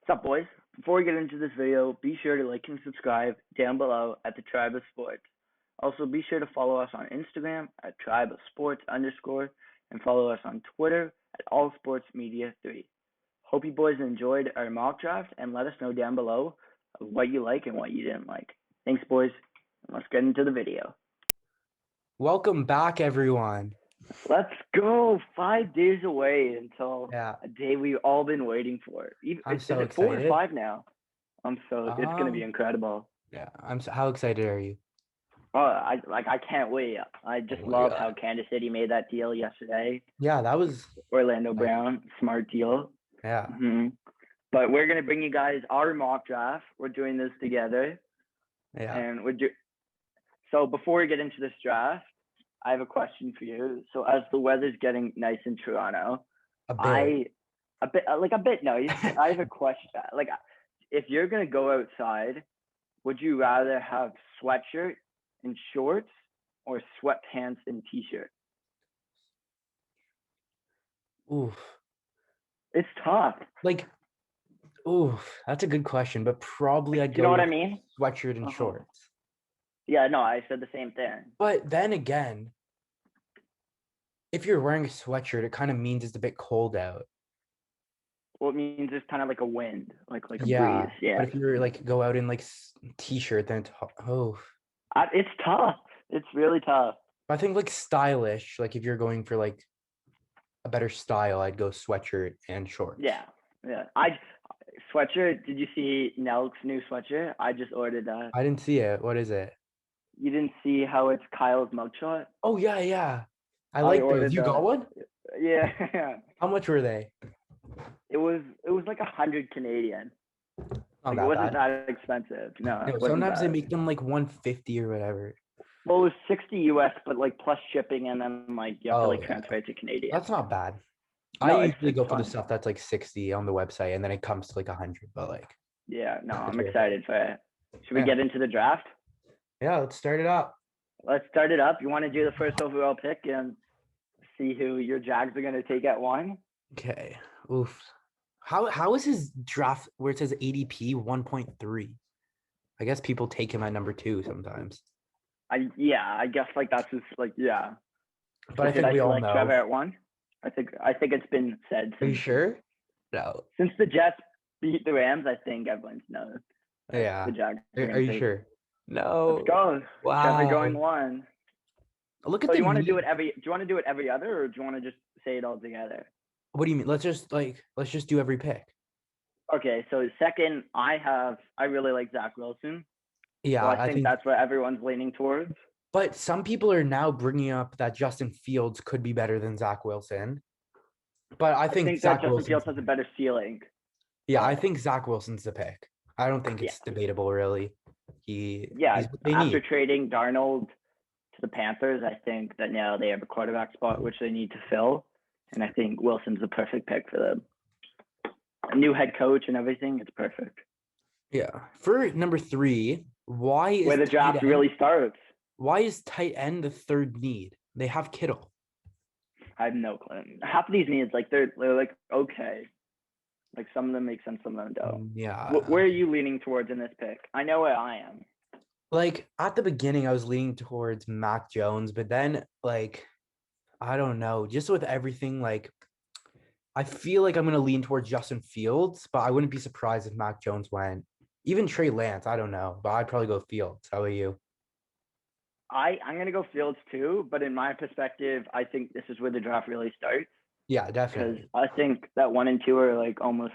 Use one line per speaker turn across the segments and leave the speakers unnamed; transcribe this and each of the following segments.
What's up, boys? Before we get into this video, be sure to like and subscribe down below at the Tribe of Sports. Also, be sure to follow us on Instagram at Tribe of Sports _ and follow us on Twitter at All Sports Media 3. Hope you boys enjoyed our mock draft and let us know down below what you like and what you didn't like. Thanks, boys. Let's get into the video.
Welcome back, everyone.
Let's go. 5 days away until
Yeah,
a day we've all been waiting for.
I'm
Is
so
it 4 or
excited.
5 now? It's gonna be incredible.
Yeah, how excited are you?
Oh, I can't wait. I just
Oh my
love
God.
how Kansas City made that deal yesterday.
Yeah, that was
Orlando Brown, smart deal.
yeah.
But we're gonna bring you guys our mock draft. We're doing this together,
Yeah.
and So before we get into this draft, I have a question for you. So as the weather's getting nice in Toronto,
A bit.
a bit nice. I have a question. Like, if you're gonna go outside, would you rather have sweatshirt and shorts or sweatpants and t-shirt?
Oof.
It's tough.
That's a good question, but probably I'd
Do you know
go
what I
with
mean?
sweatshirt and shorts.
Yeah, no, I said the same thing.
But then again, if you're wearing a sweatshirt, it kind of means it's a bit cold out.
Well, it means it's kind of like a wind, like a
Yeah.
breeze. Yeah.
But if you're go out in t-shirt, then
It's tough. It's really tough.
I think stylish, if you're going for a better style, I'd go sweatshirt and shorts.
Yeah. Sweatshirt. Did you see Nelk's new sweatshirt? I just ordered that.
I didn't see it. What is it?
You didn't see how it's Kyle's mugshot?
Oh yeah. I like those. You got one?
Yeah.
How much were they?
It was like 100 Canadian.
Not
It wasn't
bad.
that expensive. No, it wasn't
sometimes they
bad.
make them 150 or whatever.
Well, it was 60 US, but plus shipping, and then you have to transfer it to Canadian.
That's not bad.
No,
I usually go for
fun.
the stuff that's 60 on the website, and then it comes to 100. But
yeah, no, I'm excited for it. Should we
Yeah.
get into the draft?
Yeah, let's start it up.
Let's start it up. You want to do the first overall pick and see who your Jags are going to take at 1?
Okay. Oof. How is his draft where it says ADP 1.3? I guess people take him at number 2 sometimes.
I guess that's just yeah.
But I think we all know
Trevor at 1. I think it's been said.
Are you sure? No.
Since the Jets beat the Rams, I think everyone's known.
Yeah.
The Jags.
Are you sure? No.
Let's go.
Wow.
Trevor going 1.
Look at
so you want to do it every? Do you want to do it every other, or do you want to just say it all together?
What do you mean? Let's just do every pick.
Okay, so second, I really like Zach Wilson.
Yeah,
so I think that's what everyone's leaning towards.
But some people are now bringing up that Justin Fields could be better than Zach Wilson. But I think
that Justin Fields has a better ceiling.
Yeah, I think Zach Wilson's the pick. I don't think it's debatable, really.
After trading Darnold to the Panthers, I think that now they have a quarterback spot which they need to fill, and I think Wilson's the perfect pick for them. A new head coach and everything, it's perfect.
Yeah. For number 3,
where the draft really starts.
Why is tight end the third need? They have Kittle.
I have no clue. Half of these needs, they're okay. Some of them make sense, some of them don't.
Yeah.
Where are you leaning towards in this pick? I know where I am.
At the beginning, I was leaning towards Mac Jones, but then I don't know. Just with everything, I feel I'm gonna lean towards Justin Fields, but I wouldn't be surprised if Mac Jones went. Even Trey Lance, I don't know, but I'd probably go Fields. How about you?
I'm gonna go Fields too, but in my perspective, I think this is where the draft really starts.
Yeah, definitely.
Because I think that 1 and 2 are almost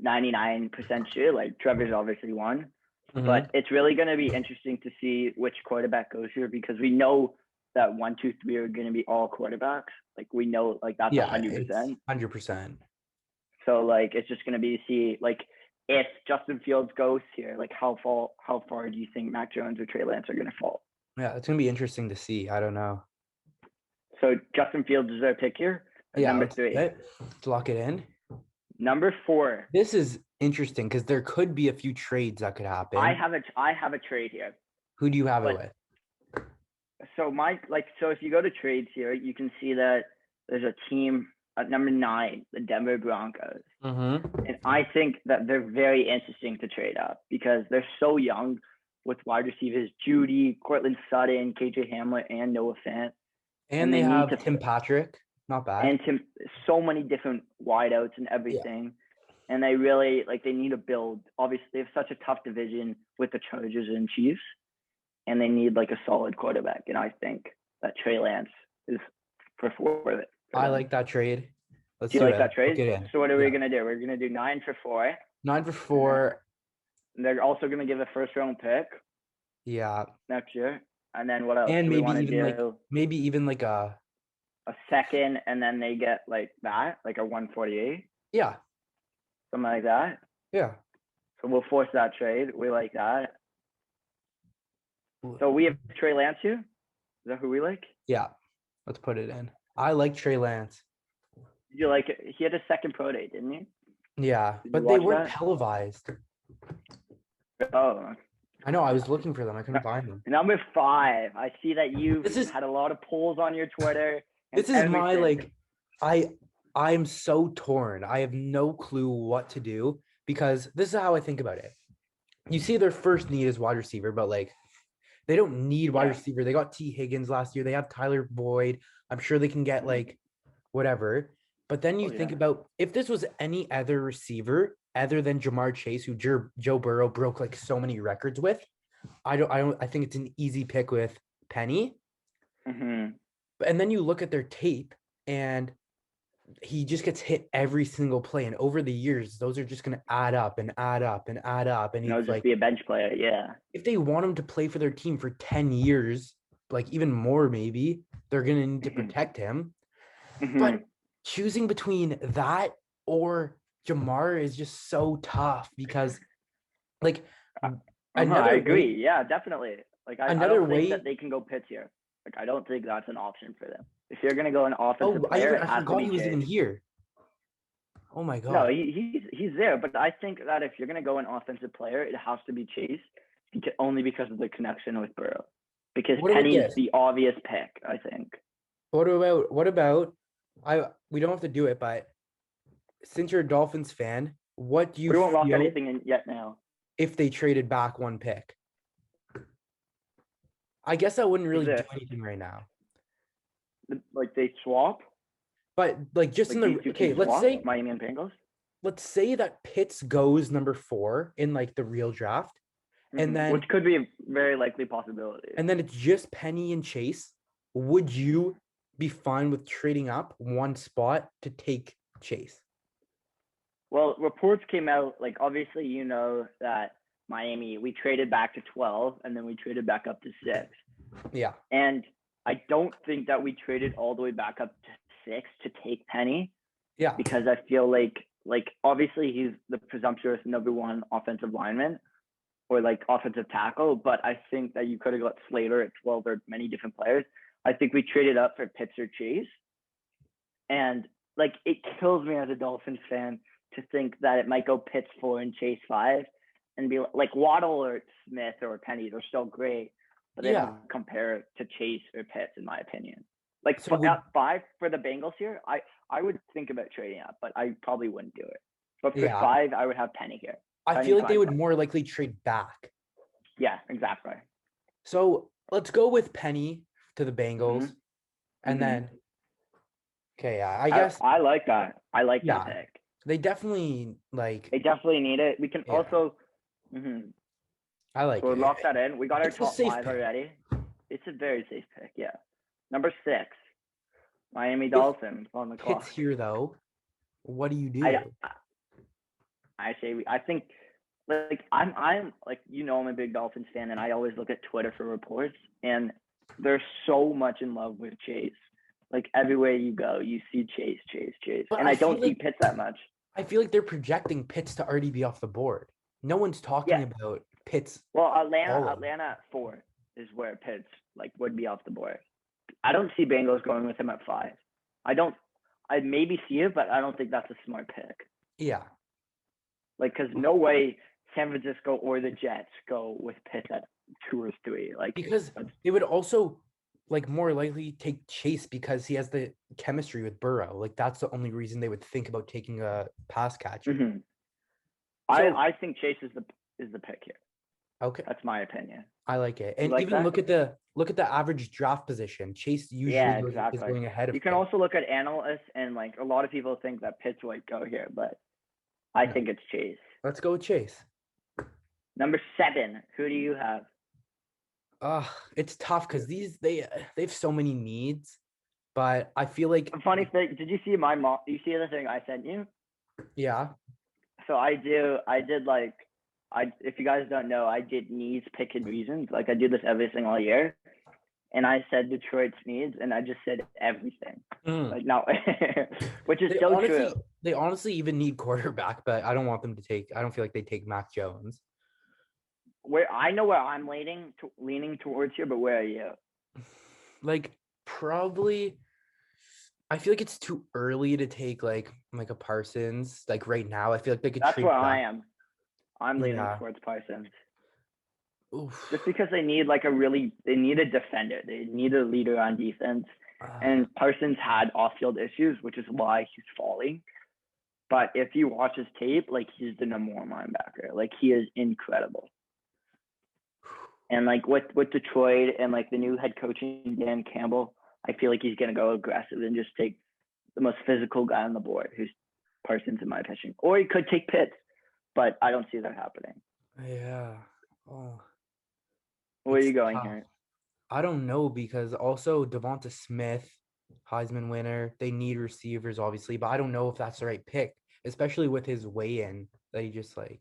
99% sure. Trevor's obviously 1, but it's really gonna be interesting to see which quarterback goes here because we know that 1, 2, 3 are gonna be all quarterbacks. We know that's 100%.
100%.
So it's just gonna be to see if Justin Fields goes here, how far do you think Mac Jones or Trey Lance are gonna fall?
Yeah, it's gonna be interesting to see. I don't know.
So Justin Fields is our pick here. Number 3.
Let's lock it in.
Number 4.
This is interesting because there could be a few trades that could happen.
I have a trade here.
Who do you have it with?
So if you go to trades here, you can see that there's a team At number 9, the Denver Broncos.
Mm-hmm.
And I think that they're very interesting to trade up because they're so young with wide receivers Judy, Cortland Sutton, KJ Hamler, and Noah Fant.
And
they
they
need
have
to
Tim Patrick. Not bad.
and Tim, so many different wideouts and
Yeah.
everything. And they really they need to build. Obviously, they have such a tough division with the Chargers and Chiefs, and they need like a solid quarterback. And I think that Trey Lance is for it.
I like that trade. Let's
Do you
do
like
it.
that trade?
Book it in.
So what are we
Yeah.
gonna do? We're gonna do 9 for 4.
9 for 4.
And they're also gonna give a first round pick
Yeah.
next year. And then what else?
And
do we
maybe
want to
even
do?
maybe even like a
second, and then they get like that, like a 148,
yeah.
something like that.
Yeah.
So we'll force that trade. We like that. So we have Trey Lance here. Is that who we like?
Yeah. Let's put it in. I like Trey Lance.
Did you like it? He had a second pro day, didn't he?
Yeah,
Did
but
you
they
watch
weren't
that?
televised.
Oh,
I know. I was looking for them. I couldn't find them.
number 5. I see that you've
This is-
had a lot of polls on your Twitter. and
This is my
everything.
I'm so torn. I have no clue what to do because this is how I think about it. You see their first need is wide receiver, but like they don't need wide
Yeah.
receiver. They got T. Higgins last year. They have Tyler Boyd. I'm sure they can get like whatever. But then you think
yeah.
about if this was any other receiver other than Jamar Chase, who Joe Burrow broke like so many records with, I think it's an easy pick with Penny.
Mm-hmm.
And then you look at their tape and he just gets hit every single play. And over the years, those are just going to add up and add up and add up. And
He'll
he's
just
like,
be a bench player. Yeah.
if they want him to play for their team for 10 years, like even more, maybe they're going to need to protect him.
Mm-hmm.
But choosing between that or Jamar is just so tough because like
I agree. Yeah, definitely. Like I don't think that they can go Pitts here. Like I don't think that's an option for them. If you're gonna go an offensive player,
I forgot he was even here. Oh my god.
No, he's there, but I think that if you're gonna go an offensive player, it has to be Chase, only because of the connection with Burrow. Because Penny's the obvious pick, I think.
What about we don't have to do it, but since you're a Dolphins fan, what do you
We won't lock anything in yet now.
If they traded back one pick? I guess that wouldn't really do anything right now.
Like they swap?
But like just
like
in the let's say
Miami and Bengals.
Let's say that Pitts goes number 4 in like the real draft. And then
which could be a very likely possibility.
And then it's just Penny and Chase. Would you be fine with trading up one spot to take Chase?
Well, reports came out, like obviously you know that Miami, we traded back to 12 and then we traded back up to 6.
Yeah.
And I don't think that we traded all the way back up to 6 to take Penny.
Yeah.
Because I feel like obviously he's the presumptuous number 1 offensive lineman or like offensive tackle, but I think that you could have got Slater at 12 or many different players. I think we traded up for Pitts or Chase. And like it kills me as a Dolphins fan to think that it might go Pitts 4 and Chase 5 and be like Waddle or Smith or Penny. They're still great, but they don't compare to Chase or Pitts, in my opinion. Like at 5 for the Bengals here, I would think about trading up, but I probably wouldn't do it. But for 5, I would have Penny here.
I feel like they would more likely trade back.
Yeah, exactly.
So let's go with Penny to the Bengals. And then, I guess.
I like that. I like that pick.
They definitely
They definitely need it. We can also.
I like it.
We'll lock that in. We got our top 5
pick.
already. It's a very safe pick, yeah. Number 6, Miami Dolphins on the clock.
Pitts here, though. What do you do?
I think, like, I'm like, I'm a big Dolphins fan, and I always look at Twitter for reports, and they're so much in love with Chase. Like, everywhere you go, you see Chase.
But
and I don't see Pitts that much.
I feel like they're projecting Pitts to already be off the board. No one's talking about Pitts.
Well, Atlanta at 4 is where Pitts would be off the board. I don't see Bengals going with him at 5. I'd maybe see it, but I don't think that's a smart pick.
Yeah.
Because no way San Francisco or the Jets go with Pitts at 2 or 3. Like,
because they would also like more likely take Chase because he has the chemistry with Burrow. Like that's the only reason they would think about taking a pass catcher.
Mm-hmm.
So
I think Chase is the pick here.
okay,
That's my opinion.
I like it.
You
And
like
even
that?
look at the average draft position. Chase
Yeah,
usually is
exactly.
going ahead
You
of
can
Pitt.
also look at analysts, and like a lot of people think that Pitts might go here, but I
No,
think it's Chase.
let's go with Chase.
Number 7, who do you have?
It's tough because they have so many needs, but I feel like
A funny thing, did you see my mom? You see the thing I sent you?
yeah,
So I did like, if you guys don't know, I did needs, pick, and reasons. Like I do this every single year. And I said Detroit's needs, and I just said everything.
Mm.
Like, no, which is
They
so
honestly
true.
they honestly even need quarterback, but I don't want them to take. I don't feel like they take Mac Jones.
Where I know where I'm leaning towards here, but where are you?
Like probably, I feel like it's too early to take like a Parsons. Like right now, I feel like they could
That's
trade
where I
back.
am. I'm leaning
Yeah.
towards Parsons. Just
Oof.
because they need they need a defender. They need a leader on defense.
Uh,
And Parsons had off-field issues, which is why he's falling. But if you watch his tape, like he's the number one linebacker. Like he is incredible. And like with Detroit and like the new head coaching Dan Campbell, I feel like he's gonna go aggressive and just take the most physical guy on the board, who's Parsons in my opinion. Or he could take Pitts, but I don't see that happening.
yeah. Oh,
Where are
it's
you going
tough.
here?
I don't know because also Devonta Smith, Heisman winner. They need receivers, obviously, but I don't know if that's the right pick, especially with his weigh-in. That he just like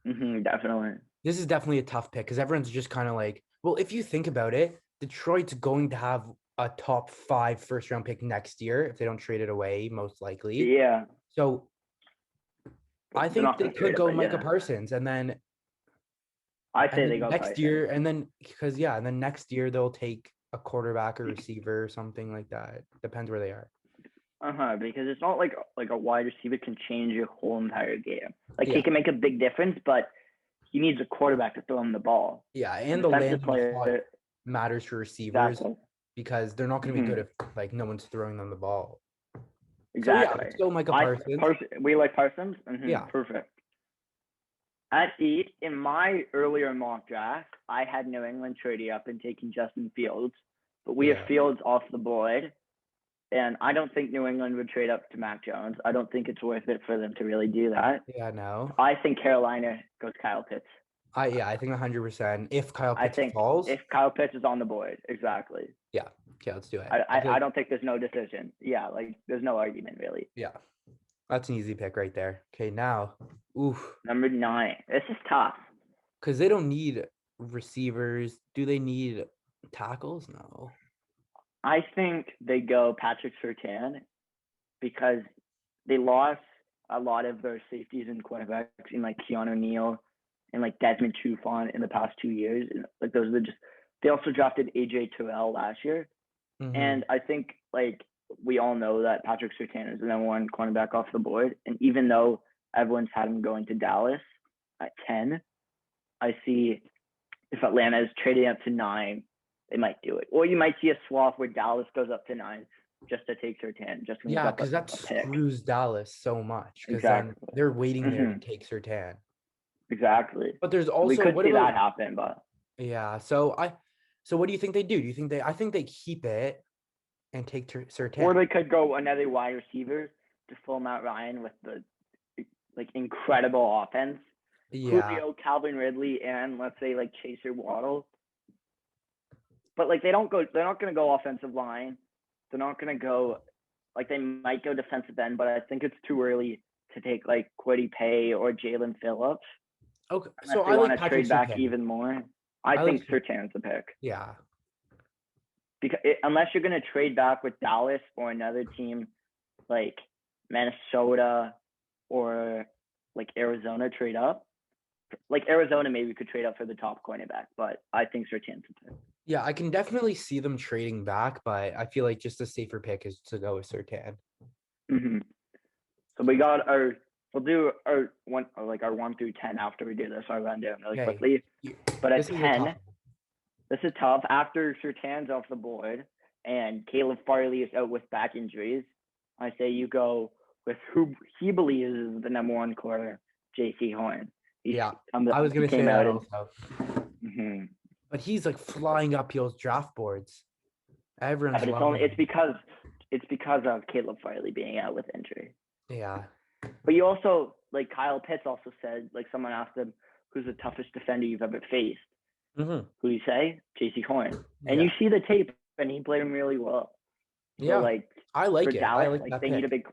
Definitely.
this is definitely a tough pick because everyone's just kind of like, well, if you think about it, Detroit's going to have a top 5 first-round pick next year if they don't trade it away, most likely.
Yeah.
So
But
I
they're
think
not
they
gonna trade
could
it,
go
but
Micah
yeah.
Parsons,
I
and
say they
then
go
next
Parsons.
year, and then because yeah, and then next year they'll take a quarterback or receiver or something like that. Depends where they are.
Because it's not like a wide receiver can change your whole entire game. Like he
Yeah,
can make a big difference, but he needs a quarterback to throw him the ball.
yeah,
A
and the
defensive
landing spot
player,
matters for receivers
exactly.
because they're not going to be good if like no one's throwing them the ball. So yeah,
Exactly.
let's go Micah Parsons.
We like Parsons.
Yeah,
Perfect. At 8, in my earlier mock draft, I had New England trading up and taking Justin Fields, but we have
yeah,
Fields off the board, and I don't think New England would trade up to Mac Jones. I don't think it's worth it for them to really do that.
yeah. No,
I think Carolina goes Kyle Pitts.
I think 100%. If Kyle
I
Pitts
think
falls,
if Kyle Pitts is on the board, exactly.
yeah, okay, let's do it.
I don't think there's no decision. Yeah, like there's no argument really.
Yeah, that's an easy pick right there. Okay, now, oof,
Number 9. This is tough.
because they don't need receivers. Do they need tackles? No.
I think they go Patrick Surtain because they lost a lot of their safeties and cornerbacks in like Keanu Neal and like Desmond Trufant in the past 2 years. And, like those are just. They also drafted AJ Terrell last year,
Mm-hmm.
and I think like we all know that Patrick Surtain is the number one cornerback off the board. And even though everyone's had him going to Dallas at 10, I see if Atlanta is trading up to 9, they might do it. Or you might see a swap where Dallas goes up to 9 just to take Surtain, just to move
Yeah,
up
because that
a pick.
screws Dallas so much because then
Exactly.
they're waiting there to take Surtain.
Exactly.
But there's
So we
also
could
what
see
about
that happen, but
yeah? So what do you think they do? Do you think they? I think they keep it and take
or
Surtain.
they could go another wide receiver to fill Matt Ryan with the like incredible offense.
Yeah.
Julio, Calvin Ridley, and let's say like Chaser Waddle. But like they're not gonna go offensive line. They're not gonna go like they might go defensive end, but I think it's too early to take like Quiddy Pay or Jalen Phillips
Okay.
unless
So
they
I
want
like
to
Patrick
trade back
Surtain.
even more. I
I like.
think Surtain's the pick
Yeah.
because unless you're gonna trade back with Dallas or another team like Minnesota or like Arizona trade up. Like Arizona maybe could trade up for the top cornerback, but I think Surtain's the pick.
Yeah, I can definitely see them trading back, but I feel like just a safer pick is to go with Surtain.
So we got we'll do our 1 through 10 after we do this. I'll run down really
Okay.
quickly. But at
This is a tough
10,
one.
This is tough. After Surtan's off the board and Caleb Farley is out with back injuries, I say you go with who he believes is the number one corner, J.C. Horn.
I was gonna say that also.
Mm-hmm.
But he's like flying up people's draft boards. Everyone's
but
loving him.
it's because of Caleb Farley being out with injury.
Yeah.
But you also, like Kyle Pitts also said, like someone asked him, who's the toughest defender you've ever faced?
Mm-hmm.
Who do you say? J.C. Horn. And you see the tape, and he played him really well. So,
yeah,
like,
I like
for
it.
Dallas,
I like
like
that
they
pick.
need a big,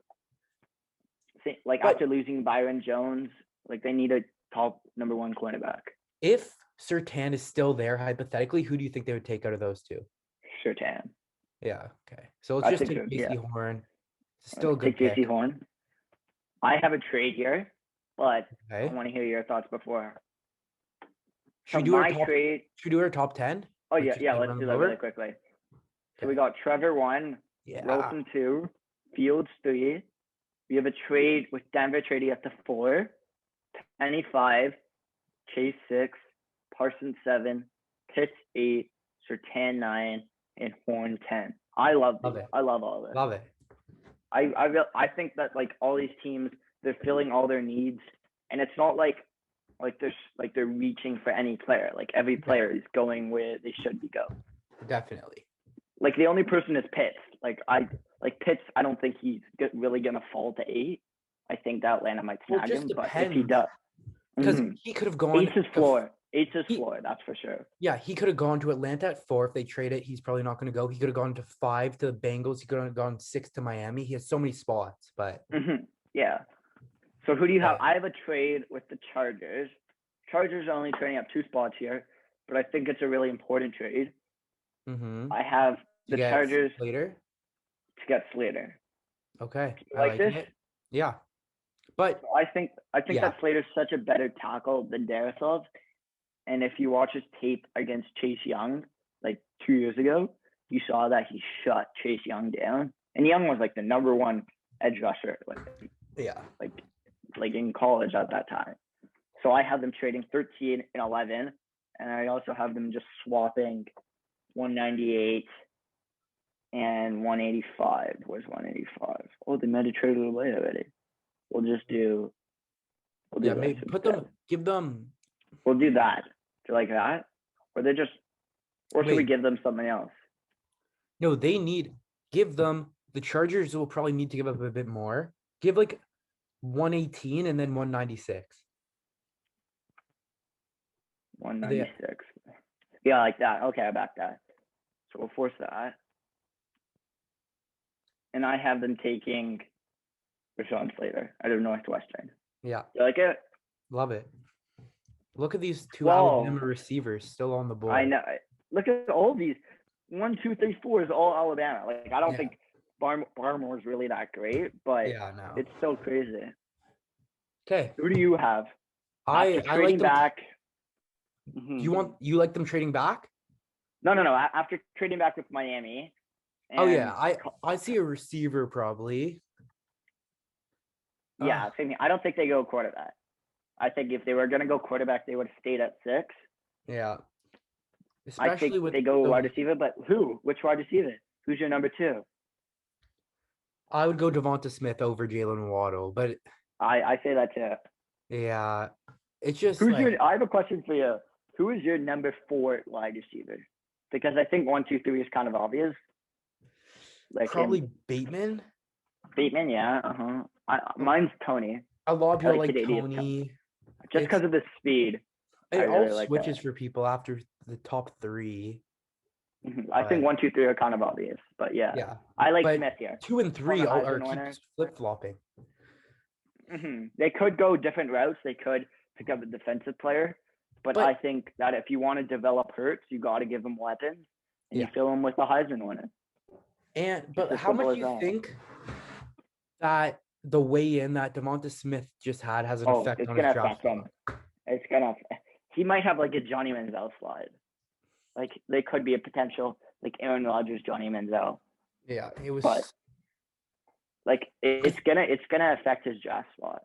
after losing Byron Jones, like they need a top number one cornerback.
If Surtain is still there, hypothetically, who do you think they would take out of those two?
Surtain.
Yeah. Okay. So let's just take J.C. Horn. Still a good pick.
J.C. Horn. I have a trade here, but I want to hear your thoughts before.
Should we do our top 10?
Oh, yeah. Let's do that really quickly. Okay. So we got Trevor 1, Wilson 2, Fields 3. We have a trade with Denver trading up to 4, Penny 5, Chase 6, Parsons 7, Pitts 8, Surtain 9, and Horn 10. I love it. I love all of this.
Love it.
I think that like all these teams, they're filling all their needs, and it's not like they're reaching for any player. Like every player is going where they should be going.
Definitely.
Like the only person is Pitts. Pitts, I don't think he's really gonna fall to 8. I think that Atlanta might snag him, but if he does,
because he could have gone.
8's his floor. 8's his floor. That's for sure.
Yeah, he could have gone to Atlanta at 4. If they trade it, he's probably not going to go. He could have gone to 5 to the Bengals. He could have gone 6 to Miami. He has so many spots, but
yeah. So who do you have? I have a trade with the Chargers. Chargers are only trading up 2 spots here, but I think it's a really important trade.
Mm-hmm.
I have the Chargers
Slater
to get Slater.
Okay,
I like this.
It. Yeah, but
I think that Slater's such a better tackle than Darrisaw. And if you watch his tape against Chase Young, like 2 years ago, you saw that he shut Chase Young down. And Young was like the number 1 edge rusher, like in college at that time. So I have them trading 13 and 11, and I also have them just swapping 198 and 185. Where's 185? Oh, they might have traded away already. We'll do
maybe give them.
We'll do that. Do you like that? Or should we give them something else?
No, give them, the Chargers will probably need to give up a bit more. Give like 118 and then 196.
196. Yeah, like that. Okay, I back that. So we'll force that. And I have them taking Rashawn Slater out of Northwestern.
Yeah.
You like it?
Love it. Look at these 2 Alabama receivers still on the board.
I know. Look at all these. 1, 2, 3, 4 is all Alabama. Like I don't think Barmore is really that great, but it's so crazy.
Okay.
Who do you have?
I like them
back.
You like them trading back?
No. After trading back with Miami.
I see a receiver probably.
Yeah, same thing. I don't think they go quarterback. I think if they were going to go quarterback, they would have stayed at 6.
Yeah.
Especially I think they go wide receiver, but who? Which wide receiver? Who's your number 2?
I would go Devonta Smith over Jalen Waddle, but
I say that too.
Yeah. It's just
I have a question for you. Who is your number 4 wide receiver? Because I think 1, 2, 3 is kind of obvious. Like
probably Bateman.
Bateman, yeah. Mine's Tony.
A lot of people like Tony.
Just because of the speed.
It all switches for people after the top 3.
I think 1, 2, 3 are kind of obvious, but yeah. I like Smith here.
2 and 3 are flip flopping.
They could go different routes. They could pick up a defensive player, but I think that if you want to develop Hurts, you got to give him weapons, and you fill him with the Heisman winner.
But how much do you think that the way in that Devonta Smith just has an effect on his draft?
It's gonna. He might have like a Johnny Manziel slide. Like they could be a potential like Aaron Rodgers, Johnny Manziel.
Yeah, it was.
But like it's gonna affect his draft spot.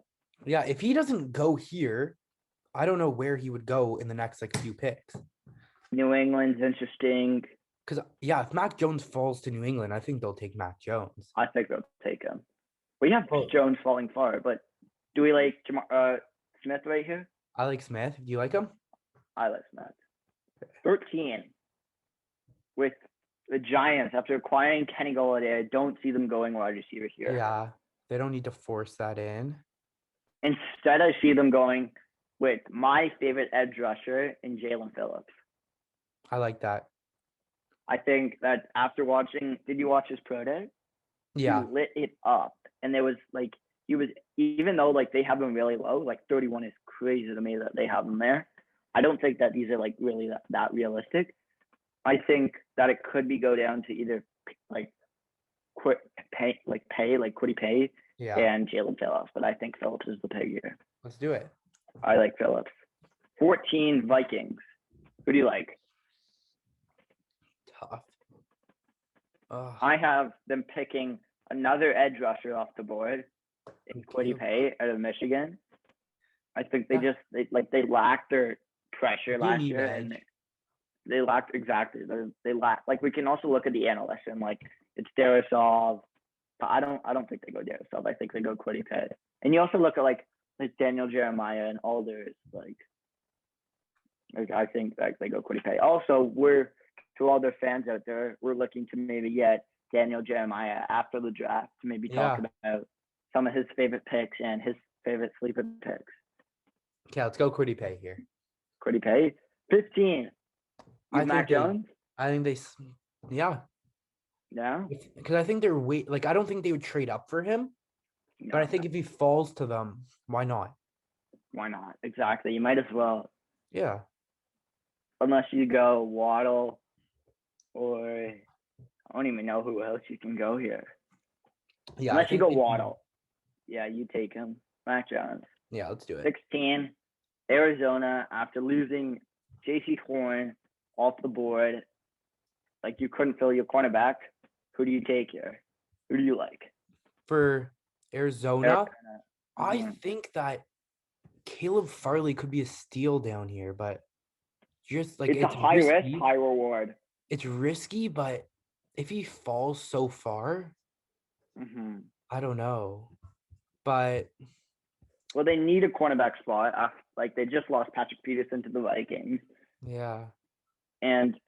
Yeah, if he doesn't go here, I don't know where he would go in the next like few picks.
New England's interesting.
Because if Mac Jones falls to New England, I think they'll take Mac Jones.
I think they'll take him. We have
Oh,
Jones falling far, but do we like Smith right here?
I like Smith. Do you like him?
I like Smith. 13 with the Giants after acquiring Kenny Golladay. I don't see them going wide receiver here.
Yeah, they don't need to force that in.
Instead, I see them going with my favorite edge rusher in Jalen Phillips.
I like that.
I think that after watching, did you watch his pro day?
Yeah.
He lit it up. And there was like, he was, even though like they have him really low, like 31 is crazy to me that they have him there. I don't think that these are like really that realistic. I think that it could be go down to either like Kwity Paye and Jalen Phillips. But I think Phillips is the pick here.
Let's do it.
I like Phillips. 14 Vikings. Who do you like?
Tough.
I have them picking another edge rusher off the board in Kwity Paye out of Michigan. I think they lacked their pressure last year, and they lacked exactly. They lack like we can also look at the analysts and like it's Darrisaw, but I don't think they go Darrisaw. I think they go Kwity Paye. And you also look at like Daniel Jeremiah and all theirs like I think like they go Kwity Paye. Also, we're to all their fans out there, we're looking to maybe get Daniel Jeremiah after the draft to maybe talk about some of his favorite picks and his favorite sleeper picks.
Okay, let's go Kwity Paye here.
Kwity Paye. 15. Mac Jones?
I think they, yeah.
Yeah?
Because I think they're I don't think they would trade up for him. No, but I think if he falls to them, why not?
Why not? Exactly. You might as well.
Yeah.
Unless you go Waddle or I don't even know who else you can go here. Yeah. Unless you go Waddle. Yeah, you take him. Mac Jones.
Yeah, let's do it.
16. Arizona, after losing J.C. Horn off the board, like you couldn't fill your cornerback. Who do you take here? Who do you like?
For Arizona, I think that Caleb Farley could be a steal down here, but just like
it's a high risky. Risk, high reward.
It's risky, but if he falls so far, I don't know. But
well, they need a cornerback spot. Like they just lost Patrick Peterson to the Vikings.
Yeah.
And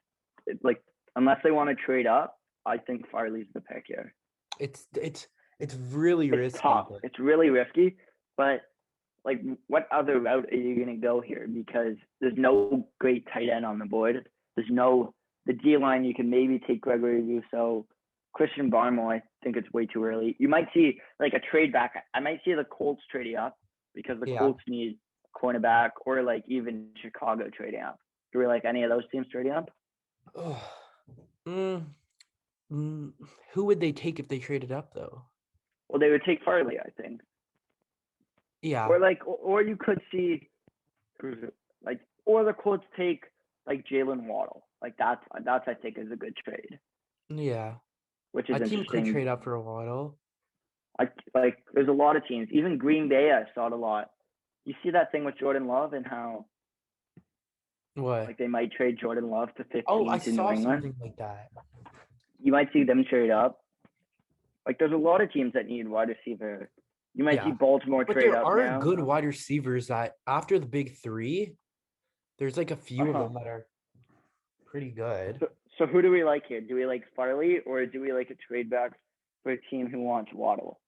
like unless they want to trade up, I think Farley's the pick here.
It's really risky.
Tough. It's really risky, but like what other route are you going to go here? Because there's no great tight end on the board. There's no the D line. You can maybe take Gregory Rousseau, Christian Barmore. I think it's way too early. You might see like a trade back. I might see the Colts trading up because the Colts need a cornerback, or like even Chicago trading up. Do we like any of those teams trading up?
Who would they take if they traded up though?
Well, they would take Farley, I think.
Yeah.
Or you could see or the Colts take like Jalen Waddle. Like that's I think is a good trade.
Yeah.
Which is interesting.
A team could trade up for a Waddle.
Like there's a lot of teams. Even Green Bay, I saw it a lot. You see that thing with Jordan Love and how
what?
Like they might trade Jordan Love to 15
to New England.
I saw
something like that.
You might see them trade up. Like there's a lot of teams that need wide receiver. You might see Baltimore trade up now.
There are good wide receivers that after the big three, there's like a few of them that are pretty good.
So who do we like here? Do we like Farley or do we like a trade back for a team who wants Waddle?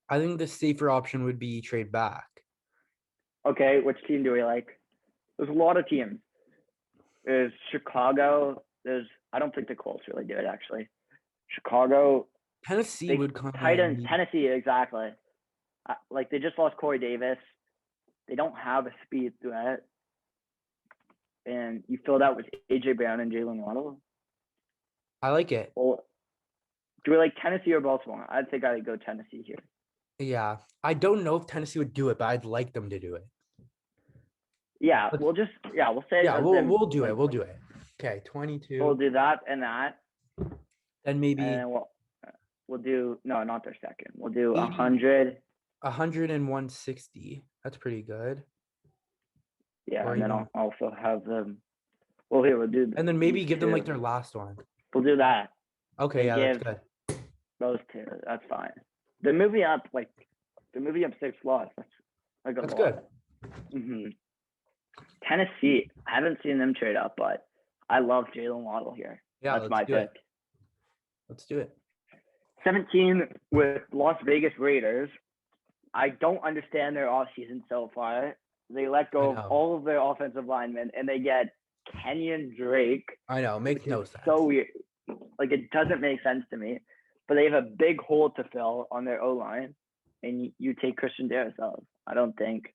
I think the safer option would be trade back.
Okay, which team do we like? There's a lot of teams. There's Chicago. I don't think the Colts really do it actually. Chicago.
Tennessee would come.
Tennessee, exactly. Like they just lost Corey Davis. They don't have a speed threat. And you fill that with A.J. Brown and Jalen Waddle.
I like it.
Well, do we like Tennessee or Baltimore? I think I'd go Tennessee here.
Yeah. I don't know if Tennessee would do it, but I'd like them to do it.
Yeah, we'll say
we'll do it. We'll do it. Okay, 22.
We'll do that and that.
Then maybe
we'll do not their second. We'll do 100.
100 and 160. That's pretty good.
Yeah,
Or
and then
even,
I'll also have them. Well, here we'll do
and then
these
maybe give them like
two.
their last one.
We'll do that.
Okay,
And
yeah, that's
give
good.
those two. That's fine. They're moving up 6 slots. That's like a
That's
lot.
good.
hmm Tennessee. I haven't seen them trade up, but I love Jalen Waddle here.
Yeah,
That's
let's
my
do
pick.
it. Let's do it.
17 with Las Vegas Raiders. I don't understand their offseason so far. They let go of all of their offensive linemen, and they get Kenyon Drake.
I know. It makes no sense.
So weird. Like, it doesn't make sense to me. But they have a big hole to fill on their O-line, and you take Christian Darrisaw. I don't think.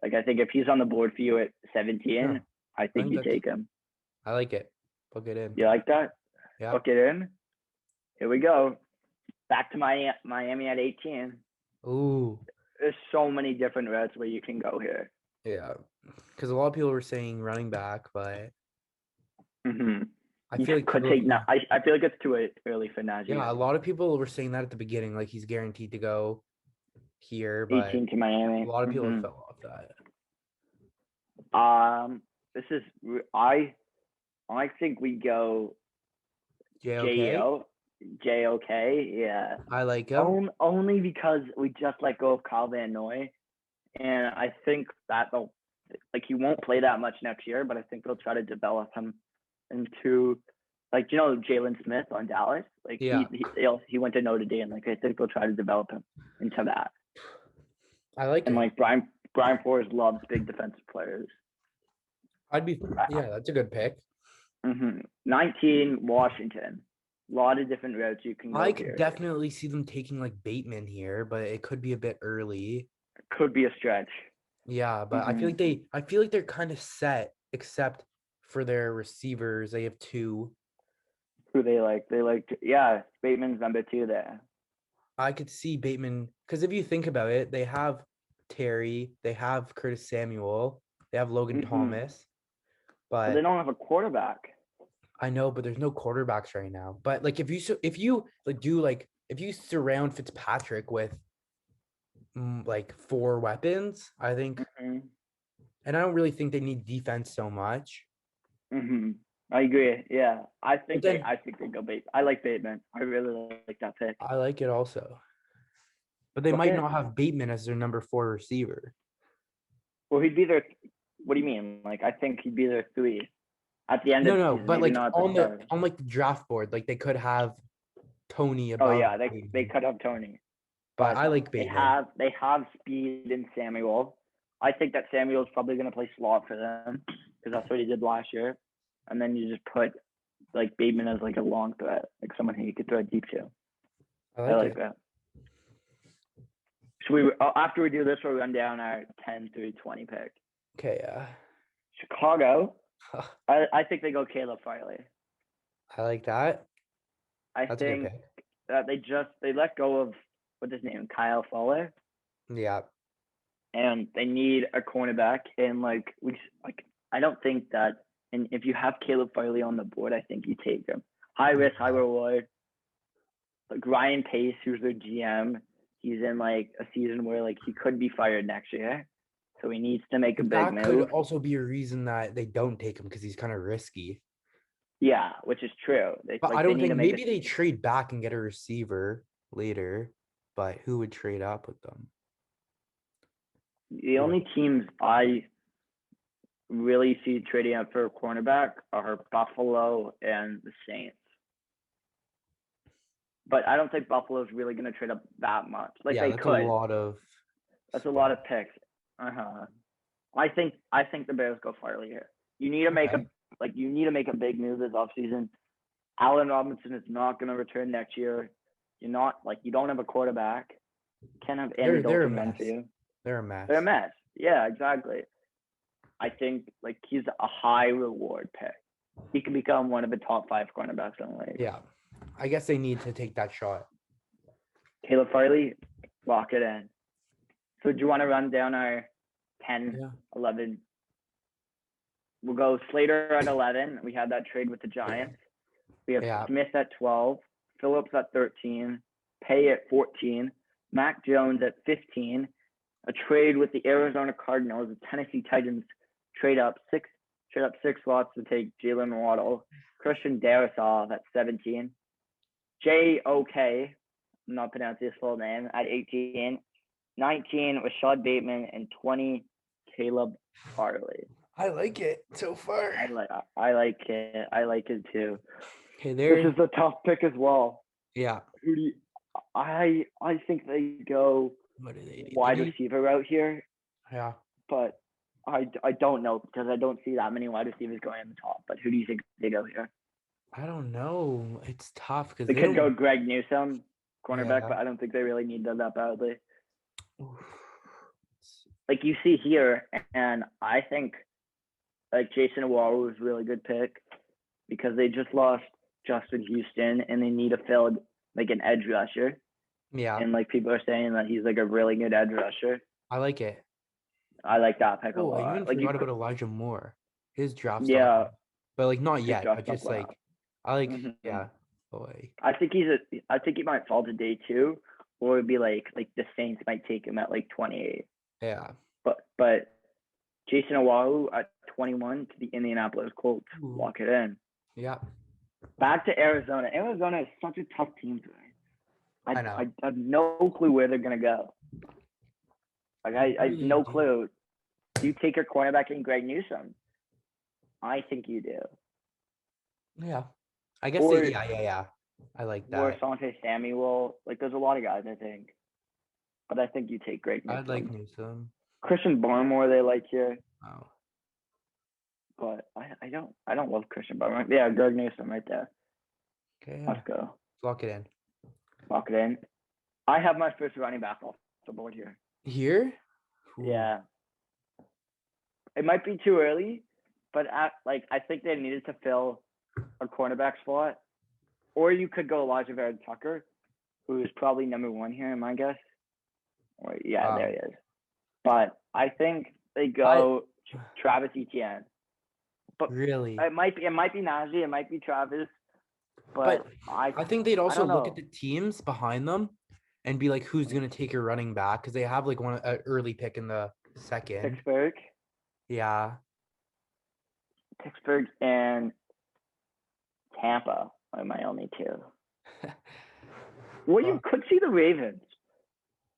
Like, I think if he's on the board for you at 17,
Yeah.
I think you take him.
I like it. Book it in.
You like that?
Yeah.
Book it in. Here we go. Back to Miami at 18.
Ooh.
There's so many different routes where you can go here.
Yeah. Because a lot of people were saying running back, but I feel like
could take. I feel like it's too early for Najee.
Yeah, a lot of people were saying that at the beginning, like he's guaranteed to go here, but
18 to Miami.
a lot of people fell off that.
This is I think we go
JOK.
JOK, yeah.
I like him.
Only because we just let go of Kyle Van Noy, and I think that he won't play that much next year, but I think they'll try to develop him into Jalen Smith on Dallas. He went to Notre Dame. I think they'll try to develop him into that.
I like
it.
And
Brian Flores loves big defensive players.
That's a good pick.
19 Washington. A lot of different routes you can go.
I could definitely see them taking like Bateman here, but it could be a bit early.
It could be a stretch.
Yeah, but I feel like they're kind of set, except for their receivers. They have two.
Who they like? Bateman's number 2 there.
I could see Bateman because if you think about it, they have Terry, they have Curtis Samuel, they have Logan Thomas, but
they don't have a quarterback.
I know, but there's no quarterbacks right now. But like if you surround Fitzpatrick with like 4 weapons, I think, and I don't really think they need defense so much.
I agree. Yeah, I think they go Bateman. I like Bateman. I really like that pick.
I like it also, but they might not have Bateman as their number 4 receiver.
Well, he'd be their. What do you mean? I think he'd be their 3 at the end of the season.
But on the draft board, they could have Tony above.
Oh yeah, they could have Tony.
But I like Bateman.
They have speed in Samuel. I think that Samuel's probably going to play slot for them because that's what he did last year. And then you just put Bateman as a long threat, someone who you could throw deep to.
I like
that. So after we do this, we'll run down our 10 through 20 pick.
Okay, yeah.
Chicago. I think they go Caleb Farley.
I like that.
That's think that they let go of what's his name, Kyle Fuller.
Yeah.
And they need a cornerback, and I don't think that. And if you have Caleb Farley on the board, I think you take him. High risk, high reward. Ryan Pace, who's their GM, he's in a season where he could be fired next year, so he needs to make a big move. That
could also be a reason that they don't take him because he's kind of risky.
Yeah, which is true.
But I don't think maybe they trade back and get a receiver later. But who would trade up with them?
The only teams I really see trading up for a cornerback are Buffalo and the Saints. But I don't think Buffalo's really going to trade up that much. They could. That's a lot of picks. I think the Bears go Farley here. You need to make a big move this offseason. Allen Robinson is not going to return next year. You don't have a quarterback. Can't have any Dalton run for you.
They're a mess.
They're a mess. Yeah, exactly. I think he's a high reward pick. He can become one of the top 5 cornerbacks in the league.
Yeah. I guess they need to take that shot.
Caleb Farley, lock it in. So do you want to run down our 10, 11? We'll go Slater at 11. We had that trade with the Giants. We have Smith at 12, Phillips at 13, Pay at 14, Mac Jones at 15, a trade with the Arizona Cardinals. The Tennessee Titans trade up six slots to take Jalen Waddle, Christian Darrisaw at 17, J.O.K., I'm not pronouncing his full name, at 18, 19 Rashad Bateman, and 20 Caleb Farley.
I like it so far.
I like it. I like it too.
Okay,
This is a tough pick as well.
Yeah.
Who do you, I think they go
What do they do?
wide receiver out here,
Yeah.
but I don't know because I don't see that many wide receivers going in the top. But who do you think they go here?
I don't know. It's tough because
They could go Greg Newsome, cornerback,
Yeah.
but I don't think they really need that badly.
Oof.
Like you see here, and I think like Jason Awara was a really good pick because they just lost Justin Houston and they need a filled like an edge rusher.
Yeah.
And like people are saying that he's like a really good edge rusher.
I like it.
I like that pick a
I
lot.
even
Like
forgot about Elijah Moore. His draft
yeah,
stock, but like not
his
yet.
draft
But just
stock
like
went
I like
Mhm.
yeah. Boy.
I think he might fall to day 2, or it'd be like the Saints might take him at like 28.
Yeah.
But Jason Awara at 21 to the Indianapolis Colts.
Ooh.
Lock it in.
Yeah.
Back to Arizona. Arizona is such a tough team today.
I know.
I have no clue where they're gonna go. Like I have no clue. Do you take your cornerback in Greg Newsome? I think you do.
Yeah. I guess
Or-
yeah. I like
Or
that.
Asante Samuel. Like there's a lot of guys I think. But I think you take Greg Newsome.
I'd like Newsome.
Christian Barmore they like here.
Oh.
But I don't love Christian Barmore. Yeah, Greg Newsome right there.
Okay.
Let's go.
Lock it in.
Lock it in. I have my first running back off the board here.
Here? Ooh.
Yeah. It might be too early, but I think they needed to fill a cornerback spot. Or you could go Elijah Vera Tucker, who is probably number 1 here in my guess. Or yeah, there he is. But I think they go Travis Etienne. But
Really?
it might be Najee, it might be Travis. But
I think they'd also look at
know.
the teams behind them and be like, who's going to take your running back? Because they have like an early pick in the second.
Pittsburgh.
Yeah.
Pittsburgh and Tampa are my only 2. Well, you could see the Ravens.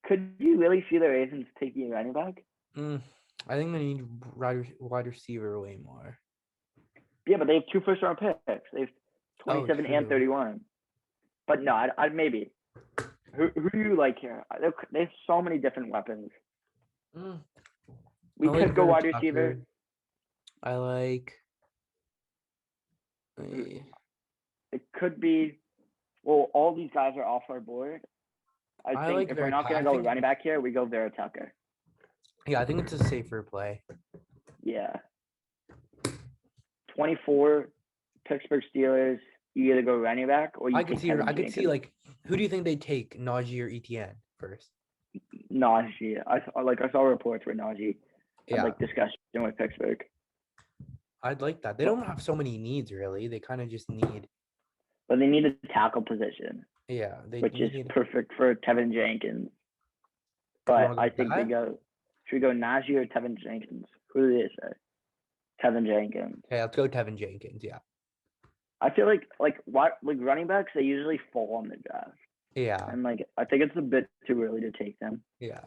Could you really see the Ravens taking a running back?
I think they need wide receiver way more.
Yeah, but they have 2 first-round picks. They have 27 and 31. But no, I'd maybe. Who do you like here? They have so many different weapons. We could go wide receiver.
I like.
It could be. Well, all these guys are off our board. I think if we're not going to go running back here, we go Vera Tucker.
Yeah, I think it's a safer play.
Yeah. 24 Pittsburgh Steelers. You either go running back or you
I could see like who do you think they take, Najee or Etienne first?
Najee. I saw reports where Najee had like discussion with Pittsburgh.
I'd like that. They don't have so many needs really. They kind of just need.
But they need a tackle position.
Yeah,
which is perfect for Tevin Jenkins. But I think they go. Should we go Najee or Tevin Jenkins? Who do they say? Tevin Jenkins.
Okay, let's go Tevin Jenkins. Yeah.
I feel like running backs, they usually fall on the draft.
Yeah.
And I think it's a bit too early to take them.
Yeah.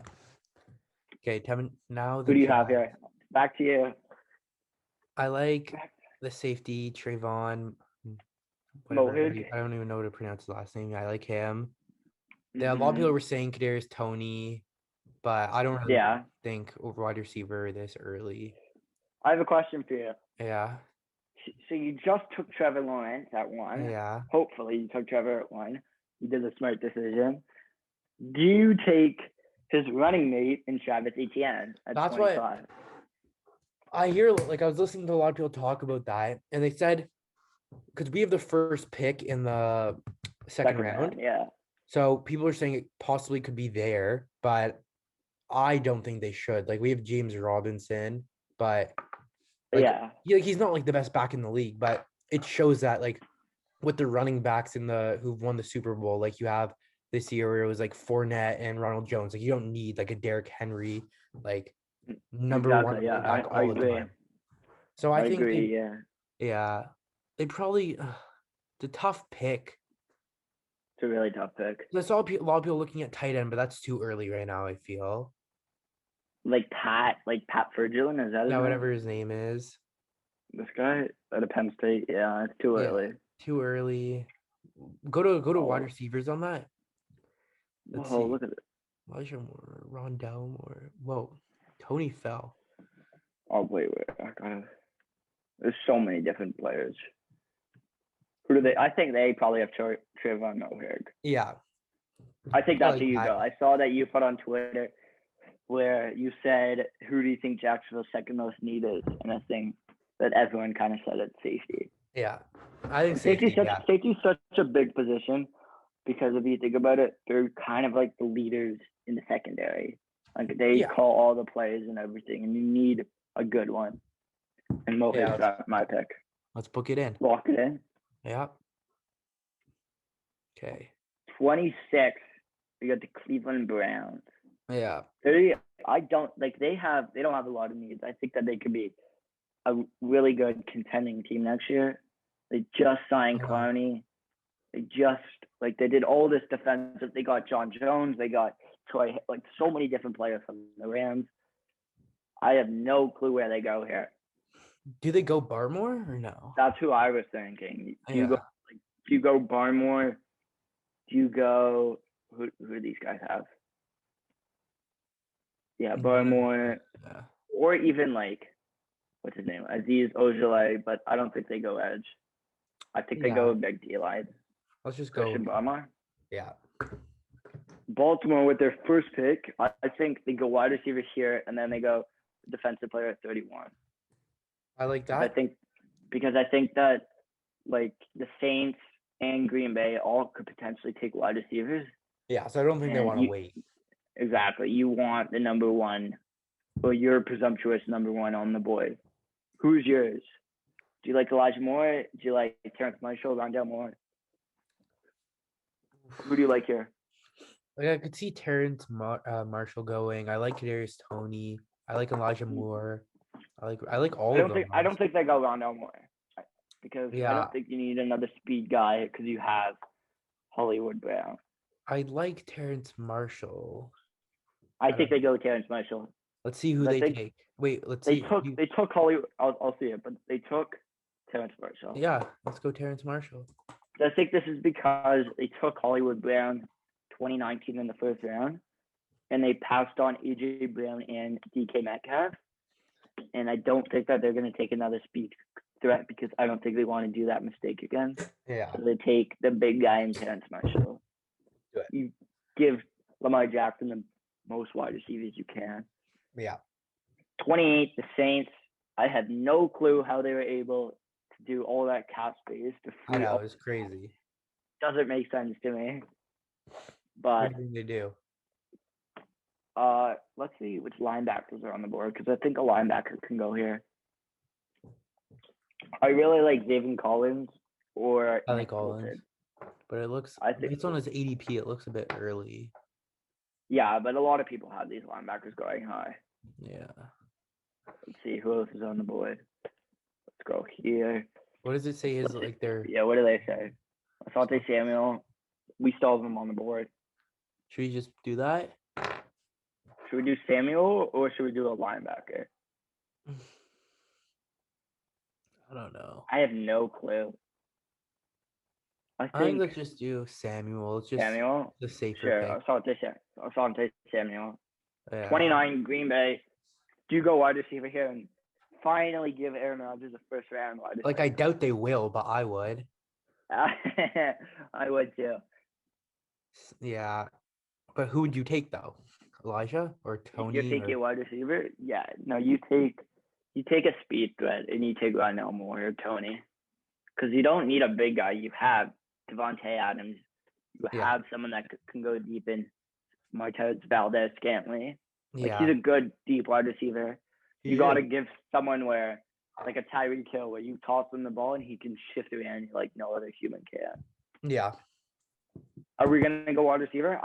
Okay, Tevin. Now
who do you have here? Back to you.
I like the safety Trayvon.
Mohig.
I don't even know how to pronounce his last name. I like him. A lot of people were saying Kadarius Toney, but I don't really think over wide receiver this early.
I have a question for you.
Yeah.
So you just took Trevor Lawrence at 1.
Yeah.
Hopefully you took Trevor at 1. You did a smart decision. Do you take his running mate in Travis Etienne at 25? That's why
I hear, I was listening to a lot of people talk about that, and they said, because we have the first pick in the second round.
Yeah.
So people are saying it possibly could be there, but I don't think they should. We have James Robinson, but he's not the best back in the league, but it shows that with the running backs who've won the Super Bowl, you have this year where it was Fournette and Ronald Jones. You don't need a Derrick Henry, number one running back all the time. So I
I
think
agree. Yeah,
they probably the tough pick.
it's a really tough pick.
I saw a lot of people looking at tight end, but that's too early right now, I feel.
Like Pat Ferguson, is that his
Yeah,
name?
whatever his name is.
This guy at a Penn State. Yeah, it's too
Yeah,
early.
too early. Go to wide
Oh,
receivers on that. Let's
whoa,
see.
look at it.
Elijah Moore, Rondell Moore. Whoa, Tony fell.
Oh, wait. There's so many different players. Who do they? I think they probably have Trayvon Moehrig.
Yeah,
I think
I
that's
like
who you
that.
go. I saw that you put on Twitter where you said, "Who do you think Jacksonville's second most need is?" And I think that everyone kind of said it's safety.
Yeah, I think safety. Yeah,
Safety's such a big position because if you think about it, they're kind of like the leaders in the secondary. Like they
yeah,
call all the plays and everything, and you need a good one. And Mohig's
yeah.
my pick.
Let's book it in.
Lock it in.
Yeah. Okay.
26. We got the Cleveland Browns.
Yeah.
I don't like they don't have a lot of needs. I think that they could be a really good contending team next year. They just signed Clowney. They did all this defensive. They got John Jones. They got Troy. Like so many different players from the Rams. I have no clue where they go here.
Do they go Barmore or no?
That's who I was thinking. Do
Yeah.
you go Barmore? Do you go who do these guys have? Yeah, Barmore,
Yeah.
or even like what's his name, Aziz Ojale, but I don't think they go edge. I think they go big D line.
Let's just
Christian
go.
Barmore.
Yeah.
Baltimore with their first pick, I think they go wide receiver here, and then they go defensive player at 31.
I like that.
Because I think that like the Saints and Green Bay all could potentially take wide receivers.
Yeah, so I don't think they want to wait.
Exactly. You want the number one, or your presumptuous number one on the board. Who's yours? Do you like Elijah Moore? Do you like Terrence Marshall, Rondell Moore? Who do you like here?
Like I could see Terrence Marshall going. I like Kadarius Toney. I like Elijah Moore. I like all of them.
I don't think they go Rondell Moore because I don't think you need another speed guy because you have Hollywood Brown.
I like Terrence Marshall.
I think they go Terrence Marshall.
Let's see who they take. Wait, let's see.
They took Hollywood. I'll see it, but they took Terrence Marshall.
Yeah, let's go Terrence Marshall.
I think this is because they took Hollywood Brown 2019 in the first round, and they passed on AJ Brown and DK Metcalf. And I don't think that they're going to take another speed threat because I don't think they want to do that mistake again.
Yeah.
So they take the big guy in Terrence Marshall. You give Lamar Jackson the most wide receivers you can.
Yeah.
28, the Saints. I had no clue how they were able to do all that cap space.
I know, it's crazy.
Doesn't make sense to me. But
what do they do?
Let's see which linebackers are on the board because I think a linebacker can go here. I really like Zaven Collins or
I like Collins, but it looks. I think it's on his ADP. It looks a bit early.
Yeah, but a lot of people have these linebackers going high.
Yeah.
Let's see who else is on the board. Let's go here.
What does it say? Is like their?
Yeah, what do they say? Asante Samuel. We still have him on the board.
Should we just do that?
Should we do Samuel or should we do a linebacker?
I don't know.
I have no clue.
I think let's just do Samuel. It's just
Samuel?
The safer
pick. Asante Samuel.
Yeah.
29, Green Bay. Do you go wide receiver here and finally give Aaron Rodgers a first round wide receiver?
Like, I doubt they will, but I would.
I would too.
Yeah. But who would you take, though? Elijah or Tony?
If you take a wide receiver? Yeah. No, you take a speed threat and you take Rondell Moore or Tony. Because you don't need a big guy. You have Devontae Adams. You have someone that can go deep in Martez Valdez-Scantling. He's a good deep wide receiver. You got to give someone where, like a Tyreek Hill, where you toss him the ball and he can shift around like no other human can.
Yeah.
Are we gonna go wide receiver?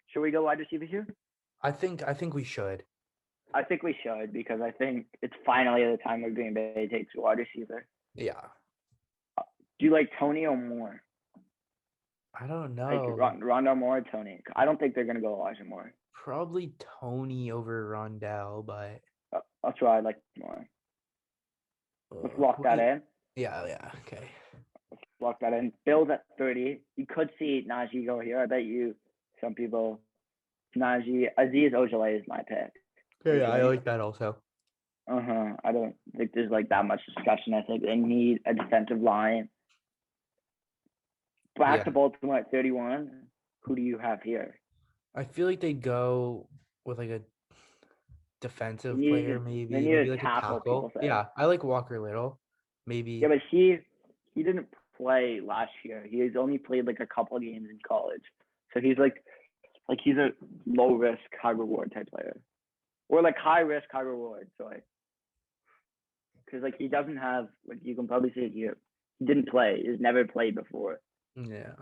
Should we go wide receiver here?
I think we should.
I think we should because I think it's finally the time where Green Bay takes a wide receiver.
Yeah.
Do you like Tony or Moore?
I don't
Like
know.
Rondell Moore or Tony? I don't think they're gonna go Elijah Moore.
Probably Tony over Rondell, but
That's why I like Moore. Let's lock that in.
Yeah. Okay.
Let's lock that in. Bills at 30. You could see Najee go here. I bet you some people Najee Aziz Ojale is my pick.
Yeah, I like that also.
I don't think there's like that much discussion. I think they need a defensive line. Back to Baltimore at 31. Who do you have here?
I feel like they'd go with like a defensive
They
player,
need
maybe
a
like
tackle,
a tackle. Yeah, I like Walker Little. Maybe.
Yeah, but he didn't play last year. He's only played like a couple of games in college, so he's like he's a low risk, high reward type player, or like high risk, high reward. So like, because like he doesn't have like you can probably see it here. He didn't play. He's never played before.
Yeah.